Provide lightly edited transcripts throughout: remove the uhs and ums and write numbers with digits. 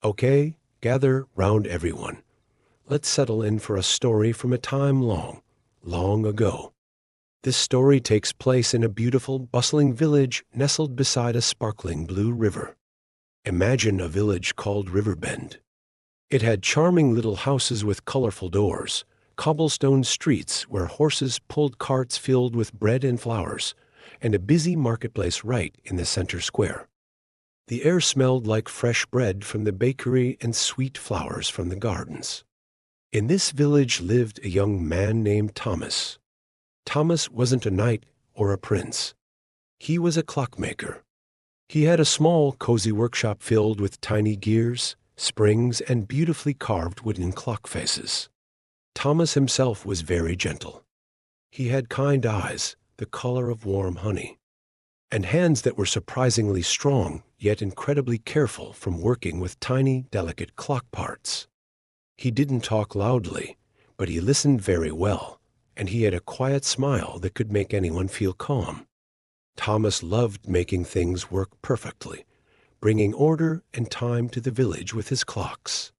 Okay, gather round everyone. Let's settle in for a story from a time long, long ago. This story takes place in a beautiful, bustling village nestled beside a sparkling blue river. Imagine a village called Riverbend. It had charming little houses with colorful doors, cobblestone streets where horses pulled carts filled with bread and flowers, and a busy marketplace right in the center square. The air smelled like fresh bread from the bakery and sweet flowers from the gardens. In this village lived a young man named Thomas. Thomas wasn't a knight or a prince. He was a clockmaker. He had a small, cozy workshop filled with tiny gears, springs, and beautifully carved wooden clock faces. Thomas himself was very gentle. He had kind eyes, the color of warm honey, and hands that were surprisingly strong, yet incredibly careful from working with tiny, delicate clock parts. He didn't talk loudly, but he listened very well, and he had a quiet smile that could make anyone feel calm. Thomas loved making things work perfectly, bringing order and time to the village with his clocks.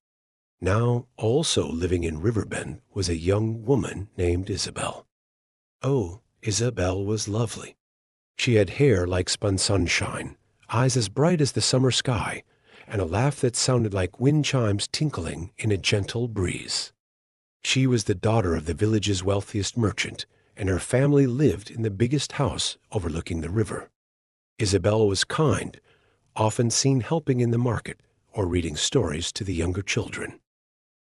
Now, also living in Riverbend was a young woman named Isabelle. Oh, Isabelle was lovely. She had hair like spun sunshine, eyes as bright as the summer sky, and a laugh that sounded like wind chimes tinkling in a gentle breeze. She was the daughter of the village's wealthiest merchant, and her family lived in the biggest house overlooking the river. Isabelle was kind, often seen helping in the market or reading stories to the younger children.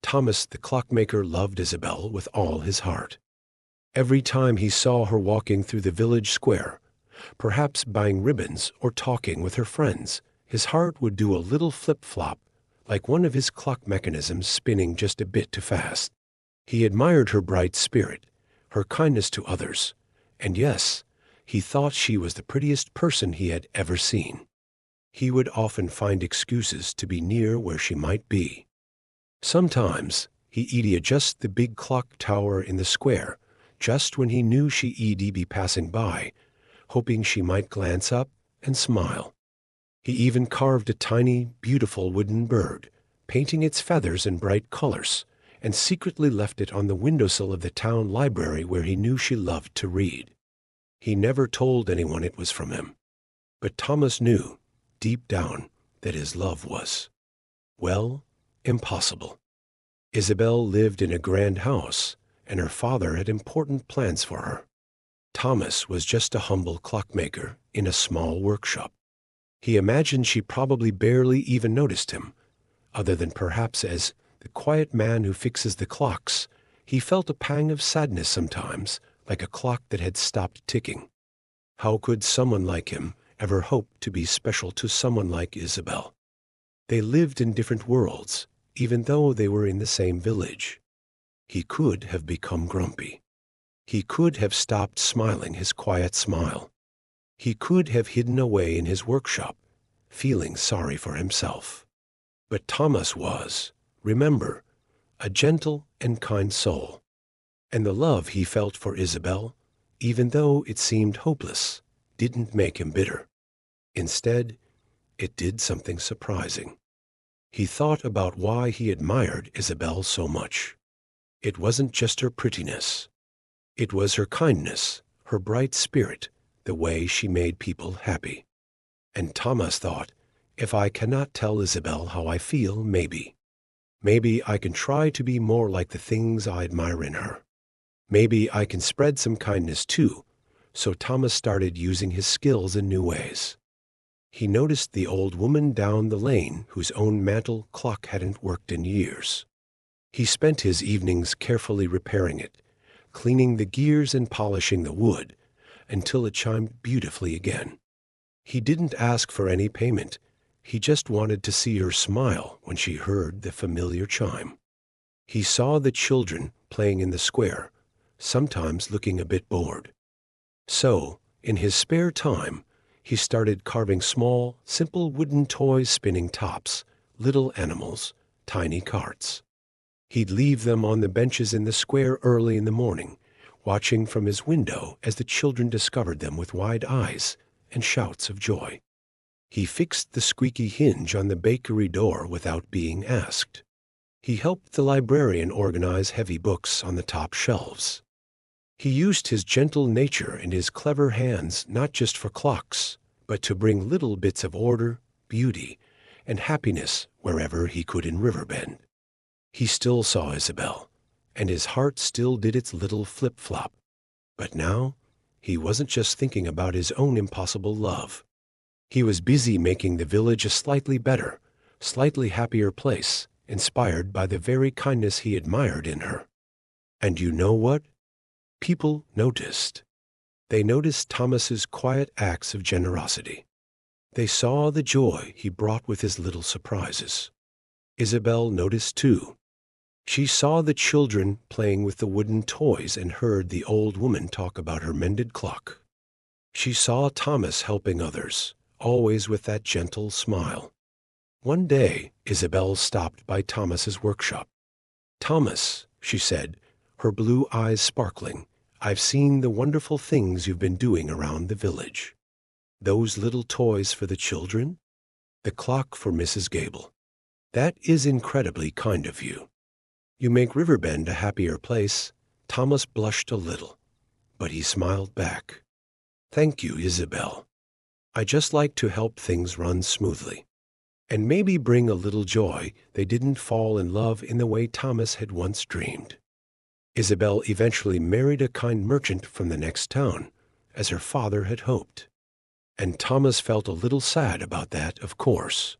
Thomas the clockmaker loved Isabelle with all his heart. Every time he saw her walking through the village square, perhaps buying ribbons or talking with her friends, his heart would do a little flip-flop, like one of his clock mechanisms spinning just a bit too fast. He admired her bright spirit, her kindness to others, and yes, he thought she was the prettiest person he had ever seen. He would often find excuses to be near where she might be. Sometimes he'd adjust the big clock tower in the square just when he knew she'd be passing by, hoping she might glance up and smile. He even carved a tiny, beautiful wooden bird, painting its feathers in bright colors, and secretly left it on the windowsill of the town library where he knew she loved to read. He never told anyone it was from him, but Thomas knew, deep down, that his love was, well, impossible. Isabelle lived in a grand house, and her father had important plans for her. Thomas was just a humble clockmaker in a small workshop. He imagined she probably barely even noticed him, other than perhaps as the quiet man who fixes the clocks. He felt a pang of sadness sometimes, like a clock that had stopped ticking. How could someone like him ever hope to be special to someone like Isabelle? They lived in different worlds, even though they were in the same village. He could have become grumpy. He could have stopped smiling his quiet smile. He could have hidden away in his workshop, feeling sorry for himself. But Thomas was, remember, a gentle and kind soul. And the love he felt for Isabelle, even though it seemed hopeless, didn't make him bitter. Instead, it did something surprising. He thought about why he admired Isabelle so much. It wasn't just her prettiness. It was her kindness, her bright spirit, the way she made people happy. And Thomas thought, if I cannot tell Isabelle how I feel, maybe I can try to be more like the things I admire in her. Maybe I can spread some kindness too. So Thomas started using his skills in new ways. He noticed the old woman down the lane whose own mantel clock hadn't worked in years. He spent his evenings carefully repairing it, cleaning the gears and polishing the wood, until it chimed beautifully again. He didn't ask for any payment. He just wanted to see her smile when she heard the familiar chime. He saw the children playing in the square, sometimes looking a bit bored. So, in his spare time, he started carving small, simple wooden toys, spinning tops, little animals, tiny carts. He'd leave them on the benches in the square early in the morning, watching from his window as the children discovered them with wide eyes and shouts of joy. He fixed the squeaky hinge on the bakery door without being asked. He helped the librarian organize heavy books on the top shelves. He used his gentle nature and his clever hands not just for clocks, but to bring little bits of order, beauty, and happiness wherever he could in Riverbend. He still saw Isabelle, and his heart still did its little flip-flop. But now, he wasn't just thinking about his own impossible love. He was busy making the village a slightly better, slightly happier place, inspired by the very kindness he admired in her. And you know what? People noticed. They noticed Thomas's quiet acts of generosity. They saw the joy he brought with his little surprises. Isabelle noticed too. She saw the children playing with the wooden toys and heard the old woman talk about her mended clock. She saw Thomas helping others, always with that gentle smile. One day, Isabelle stopped by Thomas's workshop. "Thomas," she said, her blue eyes sparkling, "I've seen the wonderful things you've been doing around the village. Those little toys for the children? The clock for Mrs. Gable. That is incredibly kind of you. You make Riverbend a happier place." Thomas blushed a little, but he smiled back. "Thank you, Isabelle. I just like to help things run smoothly, and maybe bring a little joy." They didn't fall in love in the way Thomas had once dreamed. Isabelle eventually married a kind merchant from the next town, as her father had hoped. And Thomas felt a little sad about that, of course.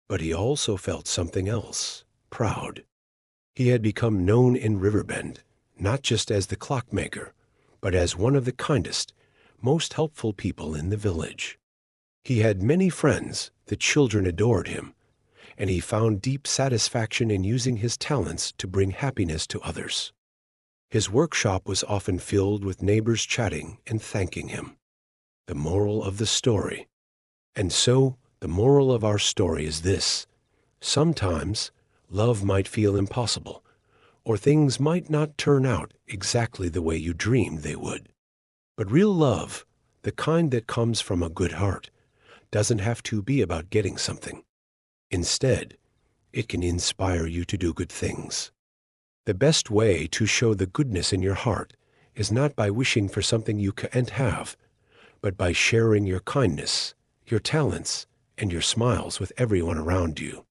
But he also felt something else, proud. He had become known in Riverbend, not just as the clockmaker, but as one of the kindest, most helpful people in the village. He had many friends, the children adored him, and he found deep satisfaction in using his talents to bring happiness to others. His workshop was often filled with neighbors chatting and thanking him. The moral of the story. And so, the moral of our story is this: sometimes, love might feel impossible, or things might not turn out exactly the way you dreamed they would. But real love, the kind that comes from a good heart, doesn't have to be about getting something. Instead, it can inspire you to do good things. The best way to show the goodness in your heart is not by wishing for something you can't have, but by sharing your kindness, your talents, and your smiles with everyone around you.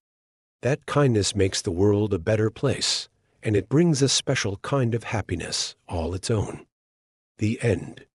That kindness makes the world a better place, and it brings a special kind of happiness all its own. The end.